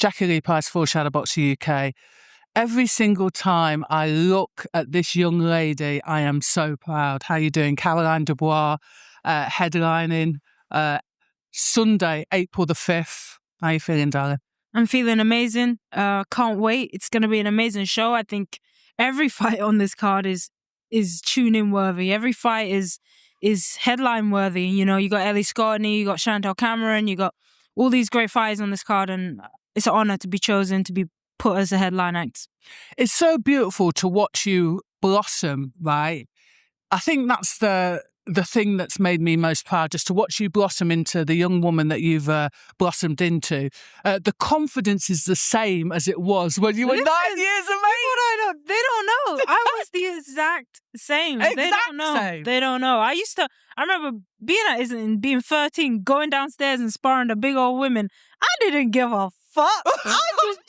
Jacqui-Lee Pryce for Shadowboxruk UK. Every single time I look at this young lady, I am so proud. How are you doing? Caroline Dubois, headlining Sunday, April the 5th. How are you feeling, darling? I'm feeling amazing. Can't wait. It's going to be an amazing show. I think every fight on this card is tune-in worthy. Every fight is headline worthy. You know, you got Ellie Scottney, you got Chantel Cameron, you got all these great fighters on this card, and it's an honor to be chosen to be put as a headline act. It's so beautiful to watch you blossom, right? I think that's the thing that's made me most proud, just to watch you blossom into the young woman that you've blossomed into. The confidence is the same as it was when you were 9 years of age. They don't know. I was the exact same. They don't know. Same. They don't know. I remember being 13, going downstairs and sparring the big old women. I didn't give a fuck. I just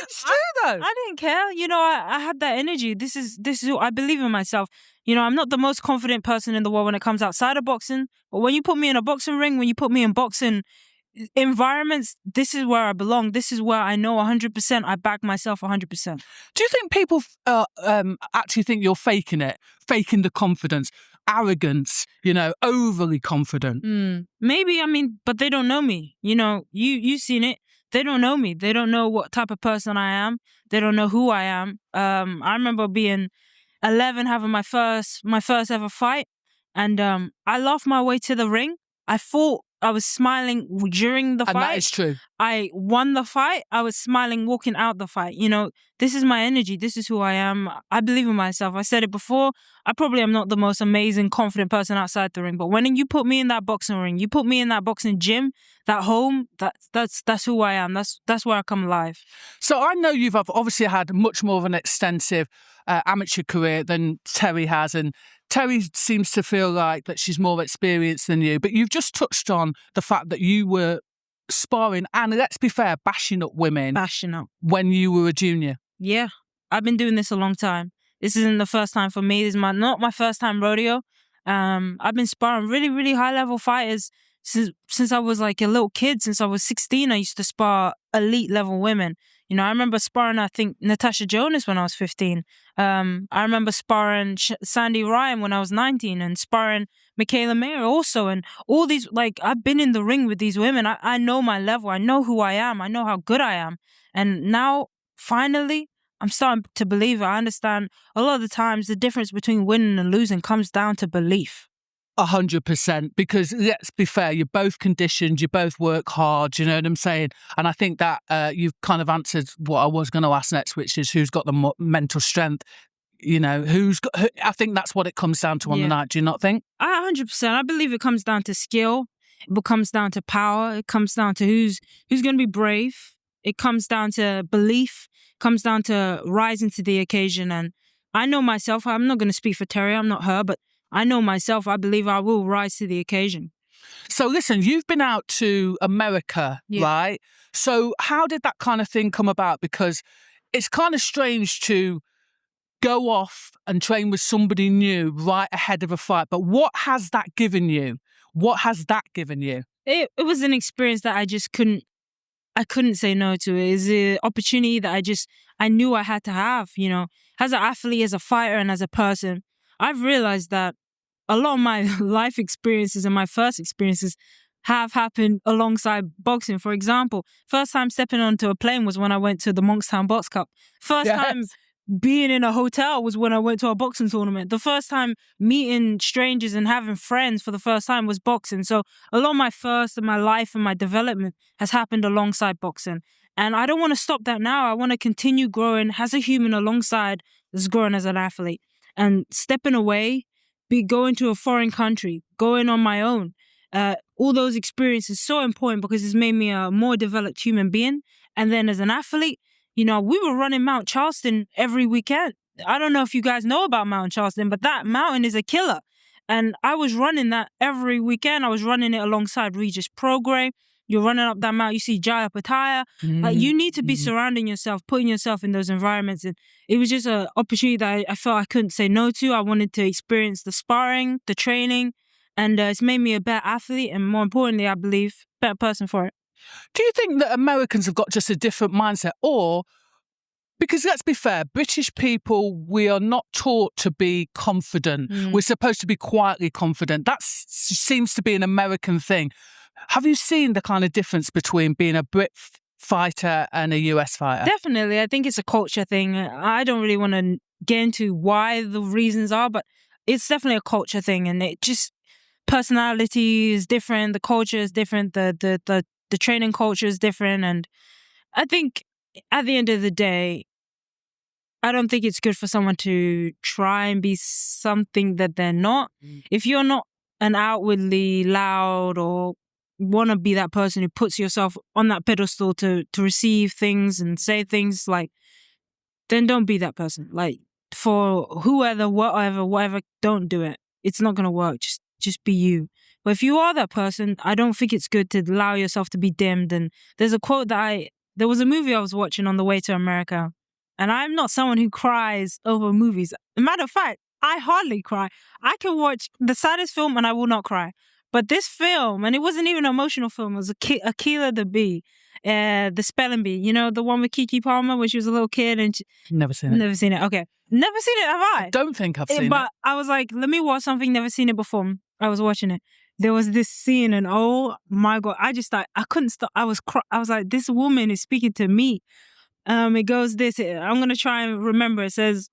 It's true though. I didn't care. You know, I had that energy. This is I believe in myself. You know, I'm not the most confident person in the world when it comes outside of boxing, but when you put me in a boxing ring, when you put me in boxing environments, this is where I belong. This is where I know 100%. I back myself 100%. Do you think people actually think you're faking it, faking the confidence, arrogance, you know, overly confident? Maybe, I mean, but they don't know me. You know, you've seen it. They don't know me. They don't know what type of person I am. They don't know who I am. I remember being 11, having my first ever fight, and I laughed my way to the ring. I thought I was smiling during the fight. And that is true. I won the fight. I was smiling walking out the fight. You know, this is my energy. This is who I am. I believe in myself. I said it before. I probably am not the most amazing, confident person outside the ring, but when you put me in that boxing ring, you put me in that boxing gym, that home, that's who I am. That's where I come alive. So I know you've obviously had much more of an extensive amateur career than Terri has, and Terri seems to feel like that she's more experienced than you, but you've just touched on the fact that you were sparring and, let's be fair, bashing up women when you were a junior. Yeah, I've been doing this a long time. This isn't the first time for me. This is not my first time rodeo. I've been sparring really, really high-level fighters since I was like a little kid. Since I was 16, I used to spar elite-level women. You know, I remember sparring, I think, Natasha Jonas when I was 15. I remember sparring Sandy Ryan when I was 19 and sparring Michaela Mayer also. And all these, like, I've been in the ring with these women. I know my level. I know who I am. I know how good I am. And now, finally, I'm starting to believe it. I understand a lot of the times the difference between winning and losing comes down to belief. 100%, because let's be fair, you're both conditioned, you both work hard, you know what I'm saying? And I think that you've kind of answered what I was going to ask next, which is who's got the mental strength, you know, I think that's what it comes down to on the night, do you not think? 100%. I believe it comes down to skill. It comes down to power. It comes down to who's going to be brave. It comes down to belief. It comes down to rising to the occasion. And I know myself. I'm not going to speak for Terri. I'm not her, but I know myself. I believe I will rise to the occasion. So listen, you've been out to America, right? So how did that kind of thing come about? Because it's kind of strange to go off and train with somebody new right ahead of a fight. But what has that given you? What has that given you? It was an experience that I just couldn't say no to. It was an opportunity that I knew I had to have, you know. As an athlete, as a fighter, and as a person, I've realized that a lot of my life experiences and my first experiences have happened alongside boxing. For example, first time stepping onto a plane was when I went to the Monkstown Box Cup. First time being in a hotel was when I went to a boxing tournament. The first time meeting strangers and having friends for the first time was boxing. So a lot of my first and my life and my development has happened alongside boxing. And I don't want to stop that now. I want to continue growing as a human alongside as growing as an athlete. And stepping away, going to a foreign country, going on my own. All those experiences so important because it's made me a more developed human being. And then as an athlete, you know, we were running Mount Charleston every weekend. I don't know if you guys know about Mount Charleston, but that mountain is a killer. And I was running that every weekend. I was running it alongside Regis Prograis. You're running up that mountain, you see Jaya Pataya. Like, you need to be surrounding yourself, putting yourself in those environments. And it was just an opportunity that I felt I couldn't say no to. I wanted to experience the sparring, the training, and it's made me a better athlete and, more importantly, I believe, better person for it. Do you think that Americans have got just a different mindset, or because let's be fair, British people, we are not taught to be confident. We're supposed to be quietly confident. That seems to be an American thing. Have you seen the kind of difference between being a Brit fighter and a US fighter? Definitely. I think it's a culture thing. I don't really want to get into why the reasons are, but it's definitely a culture thing, and it just personality is different, the culture is different, the training culture is different, and I think at the end of the day, I don't think it's good for someone to try and be something that they're not. If you're not an outwardly loud or want to be that person who puts yourself on that pedestal to receive things and say things, like, then don't be that person. Like, for whoever, whatever, don't do it. It's not going to work. Just be you. But if you are that person, I don't think it's good to allow yourself to be dimmed. And there's a quote there was a movie I was watching on the way to America, and I'm not someone who cries over movies. As a matter of fact, I hardly cry. I can watch the saddest film and I will not cry. But this film, and it wasn't even an emotional film, it was Akila the Bee, the Spelling Bee. You know, the one with Keke Palmer when she was a little kid. And Never seen it. Never seen it. Okay. Never seen it, have I? I don't think I've seen it. But I was like, let me watch something, never seen it before. I was watching it. There was this scene, and oh my God, I couldn't stop. I was like, this woman is speaking to me. It goes this, I'm going to try and remember. It says,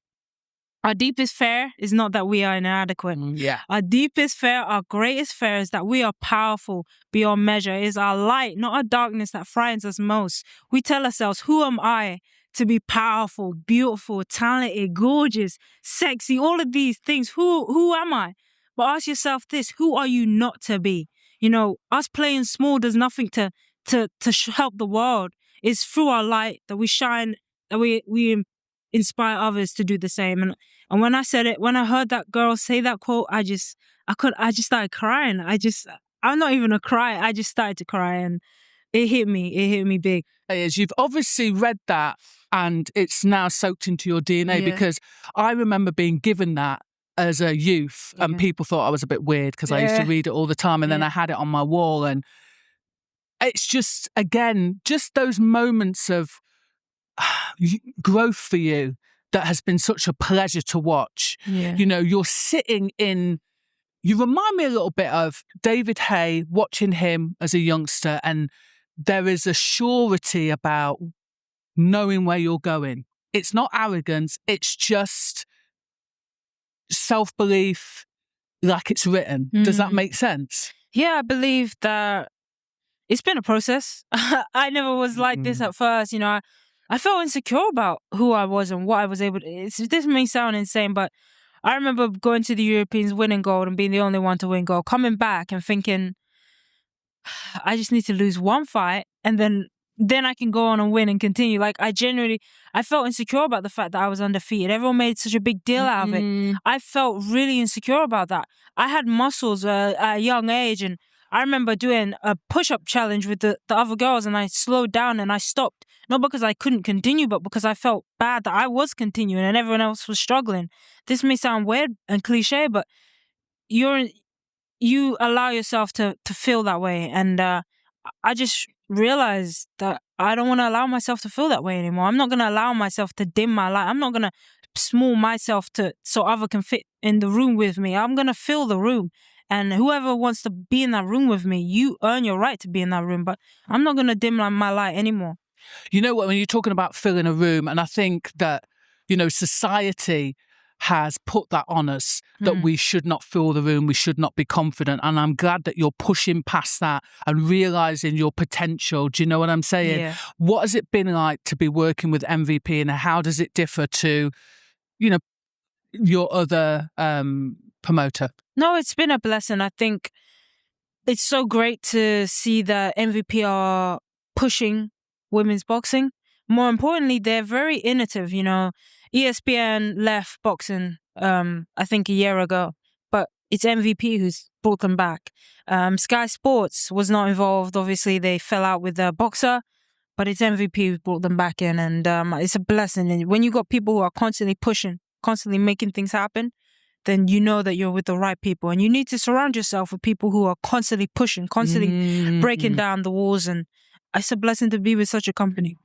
our deepest fear is not that we are inadequate. Yeah. Our deepest fear, our greatest fear is that we are powerful beyond measure. It is our light, not our darkness, that frightens us most. We tell ourselves, who am I to be powerful, beautiful, talented, gorgeous, sexy, all of these things? Who am I? But ask yourself this, who are you not to be? You know, us playing small does nothing to help the world. It's through our light that we shine, that we inspire others to do the same. And when I said it, when I heard that girl say that quote, I just started crying. I'm not even a cry. I just started to cry, and it hit me big. As you've obviously read that and it's now soaked into your DNA, because I remember being given that as a youth and people thought I was a bit weird because I used to read it all the time, and then I had it on my wall, and it's just, again, just those moments of growth for you that has been such a pleasure to watch. You know, you're sitting in, you remind me a little bit of David Haye, watching him as a youngster, and there is a surety about knowing where you're going. It's not arrogance, it's just self-belief, like it's written. Does that make sense? Yeah, I believe that it's been a process. I never was like this at first. You know, I felt insecure about who I was and what I was able to. This may sound insane, but I remember going to the Europeans, winning gold and being the only one to win gold, coming back and thinking, I just need to lose one fight and then I can go on and win and continue. Like, I felt insecure about the fact that I was undefeated. Everyone made such a big deal out of it. I felt really insecure about that. I had muscles at a young age, and I remember doing a push-up challenge with the other girls, and I slowed down and I stopped. Not because I couldn't continue, but because I felt bad that I was continuing and everyone else was struggling. This may sound weird and cliche, but you allow yourself to feel that way. And I just realized that I don't want to allow myself to feel that way anymore. I'm not going to allow myself to dim my light. I'm not going to small myself so other can fit in the room with me. I'm going to fill the room. And whoever wants to be in that room with me, you earn your right to be in that room. But I'm not going to dim my light anymore. You know what, when you're talking about filling a room, and I think that, you know, society has put that on us, that we should not fill the room, we should not be confident. And I'm glad that you're pushing past that and realising your potential. Do you know what I'm saying? Yeah. What has it been like to be working with MVP, and how does it differ to, you know, your other promoter? No, it's been a blessing. I think it's so great to see that MVP are pushing women's boxing. More importantly, they're very innovative. You know, ESPN left boxing, I think a year ago, but it's MVP who's brought them back. Sky Sports was not involved. Obviously, they fell out with the boxer, but it's MVP who's brought them back in, and it's a blessing. And when you got people who are constantly pushing, constantly making things happen, then you know that you're with the right people. And you need to surround yourself with people who are constantly pushing, constantly breaking down the walls and it's a blessing to be with such a company.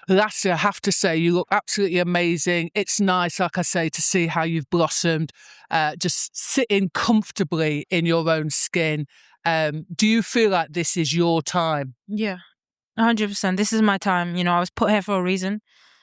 Lastly, I have to say, you look absolutely amazing. It's nice, like I say, to see how you've blossomed, just sitting comfortably in your own skin. Do you feel like this is your time? Yeah, 100%. This is my time. You know, I was put here for a reason.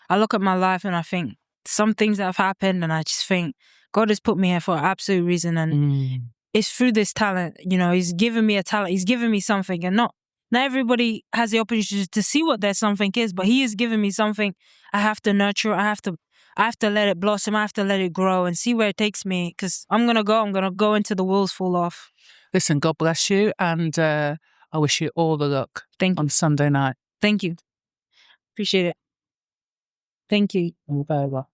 I look at my life and I think some things that have happened, and I just think God has put me here for an absolute reason. And it's through this talent. You know, He's given me a talent. He's given me something, and not everybody has the opportunity to see what their something is, but He has given me something. I have to nurture. I have to let it blossom. I have to let it grow and see where it takes me, because I'm gonna go into the wheels fall off. Listen, God bless you, and I wish you all the luck. Thank you. On Sunday night. Thank you. Appreciate it. Thank you. You're very welcome.